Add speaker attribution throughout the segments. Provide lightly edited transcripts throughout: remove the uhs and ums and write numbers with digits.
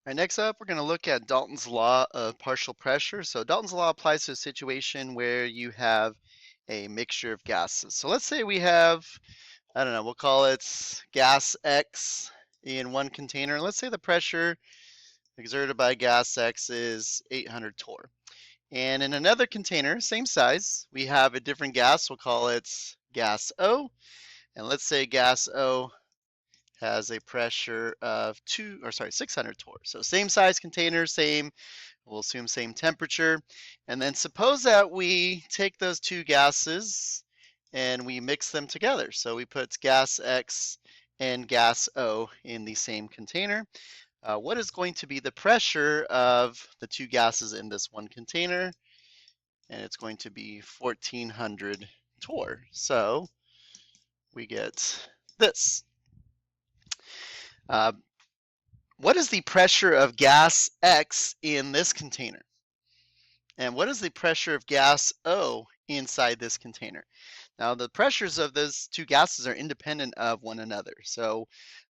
Speaker 1: All right, next up, we're going to look at Dalton's law of partial pressure. So Dalton's law applies to a situation where you have a mixture of gases. So let's say we have, I don't know, we'll call it gas X in one container. And let's say the pressure exerted by gas X is 800 torr. And in another container, same size, we have a different gas. We'll call it gas O. And let's say gas O has a pressure of 600 torr. So same size container, we'll assume same temperature. And then suppose that we take those two gases and we mix them together. So we put gas X and gas O in the same container. What is going to be the pressure of the two gases in this one container? And it's going to be 1400 torr. So we get this. What is the pressure of gas X in this container? And what is the pressure of gas O inside this container? Now, the pressures of those two gases are independent of one another. So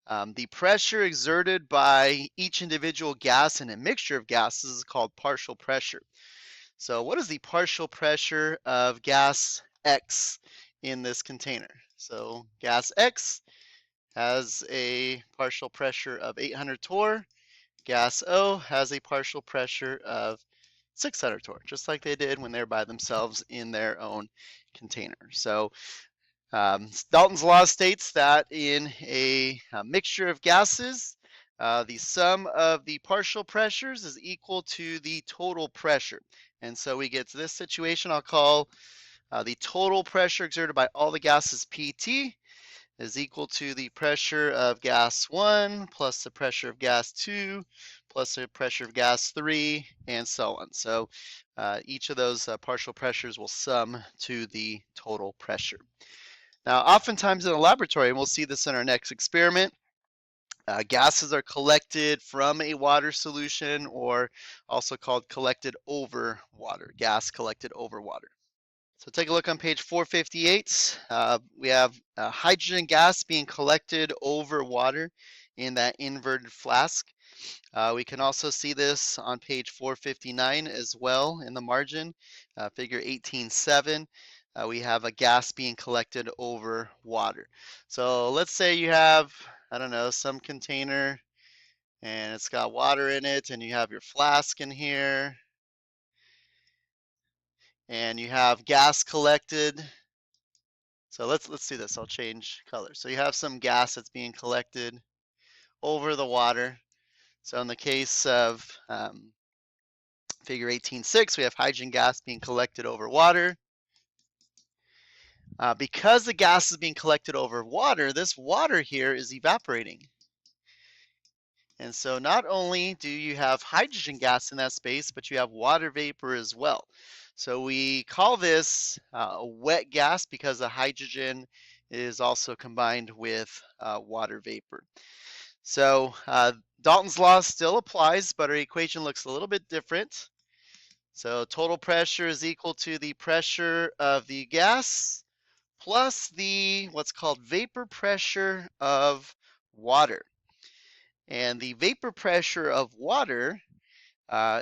Speaker 1: the pressure exerted by each individual gas in a mixture of gases is called partial pressure. So what is the partial pressure of gas X in this container? So gas X has a partial pressure of 800 torr. Gas O has a partial pressure of 600 torr, just like they did when they're by themselves in their own container. So Dalton's law states that in a mixture of gases, the sum of the partial pressures is equal to the total pressure. And so we get to this situation I'll call the total pressure exerted by all the gases PT is equal to the pressure of gas 1 plus the pressure of gas 2 plus the pressure of gas 3 and so on. So each of those partial pressures will sum to the total pressure. Now, oftentimes in a laboratory, and we'll see this in our next experiment, gases are collected from a water solution, or also called collected over water, gas collected over water. So take a look on page 458. We have hydrogen gas being collected over water in that inverted flask. We can also see this on page 459 as well in the margin, figure 18.7. We have a gas being collected over water. So let's say you have, I don't know, some container and it's got water in it, and you have your flask in here, and you have gas collected. So let's do this. I'll change color. So you have some gas that's being collected over the water. So in the case of figure 18.6, we have hydrogen gas being collected over water. Because the gas is being collected over water, this water here is evaporating. And so not only do you have hydrogen gas in that space, but you have water vapor as well. So we call this a wet gas because the hydrogen is also combined with water vapor. So Dalton's law still applies, but our equation looks a little bit different. So total pressure is equal to the pressure of the gas plus the what's called vapor pressure of water. And the vapor pressure of water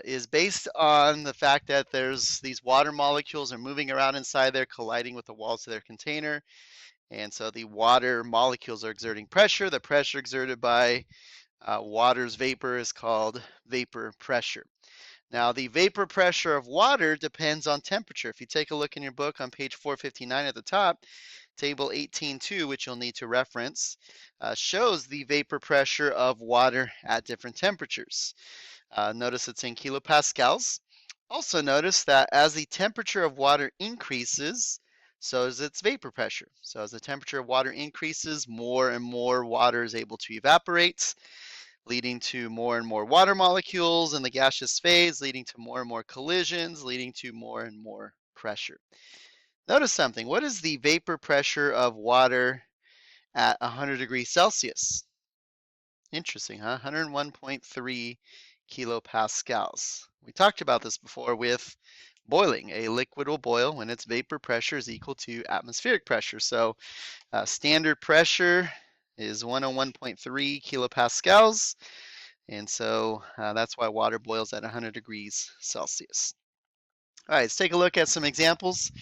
Speaker 1: is based on the fact that there's these water molecules are moving around inside there, colliding with the walls of their container. And so the water molecules are exerting pressure. The pressure exerted by water's vapor is called vapor pressure. Now, the vapor pressure of water depends on temperature. If you take a look in your book on page 459 at the top, table 18.2, which you'll need to reference, shows the vapor pressure of water at different temperatures. Notice it's in kilopascals. Also notice that as the temperature of water increases, so is its vapor pressure. So as the temperature of water increases, more and more water is able to evaporate, leading to more and more water molecules in the gaseous phase, leading to more and more collisions, leading to more and more pressure. Notice something. What is the vapor pressure of water at 100 degrees Celsius? Interesting, huh? 101.3 kilopascals. We talked about this before with boiling. A liquid will boil when its vapor pressure is equal to atmospheric pressure. So standard pressure is 101.3 kilopascals. And so that's why water boils at 100 degrees Celsius. All right, let's take a look at some examples.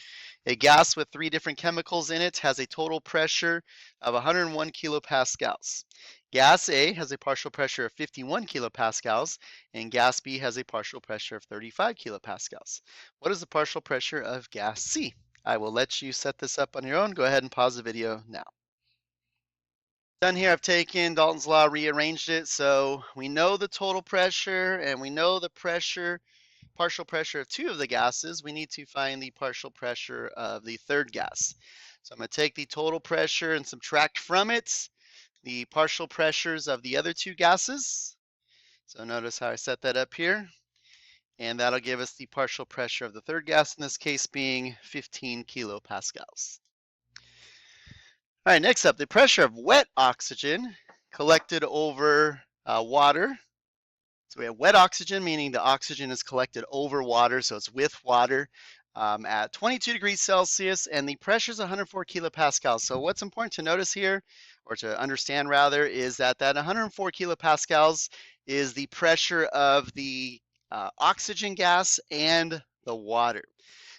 Speaker 1: A gas with 3 different chemicals in it has a total pressure of 101 kilopascals. Gas A has a partial pressure of 51 kilopascals, and gas B has a partial pressure of 35 kilopascals. What is the partial pressure of gas C? I will let you set this up on your own. Go ahead and pause the video now. Done here, I've taken Dalton's law, rearranged it, so we know the total pressure and we know the partial pressure of 2 of the gases. We need to find the partial pressure of the third gas. So I'm going to take the total pressure and subtract from it the partial pressures of the other 2 gases. So notice how I set that up here. And that'll give us the partial pressure of the third gas, in this case being 15 kilopascals. All right, next up, the pressure of wet oxygen collected over water. So we have wet oxygen, meaning the oxygen is collected over water, so it's with water at 22 degrees Celsius, and the pressure is 104 kilopascals. So what's important to notice here, or to understand rather, is that 104 kilopascals is the pressure of the oxygen gas and the water.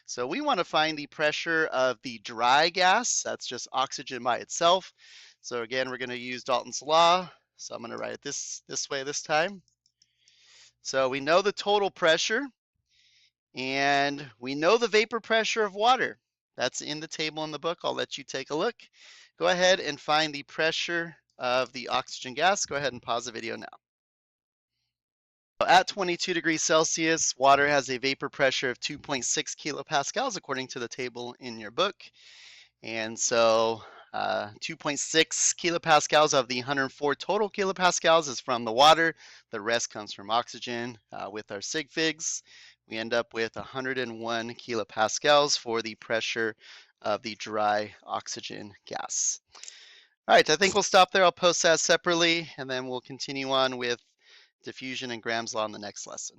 Speaker 1: So we want to find the pressure of the dry gas. That's just oxygen by itself. So again, we're going to use Dalton's law. So I'm going to write it this way this time. So we know the total pressure, and we know the vapor pressure of water. That's in the table in the book. I'll let you take a look. Go ahead and find the pressure of the oxygen gas. Go ahead and pause the video now. At 22 degrees Celsius, water has a vapor pressure of 2.6 kilopascals, according to the table in your book. And so 2.6 kilopascals of the 104 total kilopascals is from the water. The rest comes from oxygen. With our sig figs, we end up with 101 kilopascals for the pressure of the dry oxygen gas. All right, I think we'll stop there. I'll post that separately, and then we'll continue on with diffusion and Graham's law in the next lesson.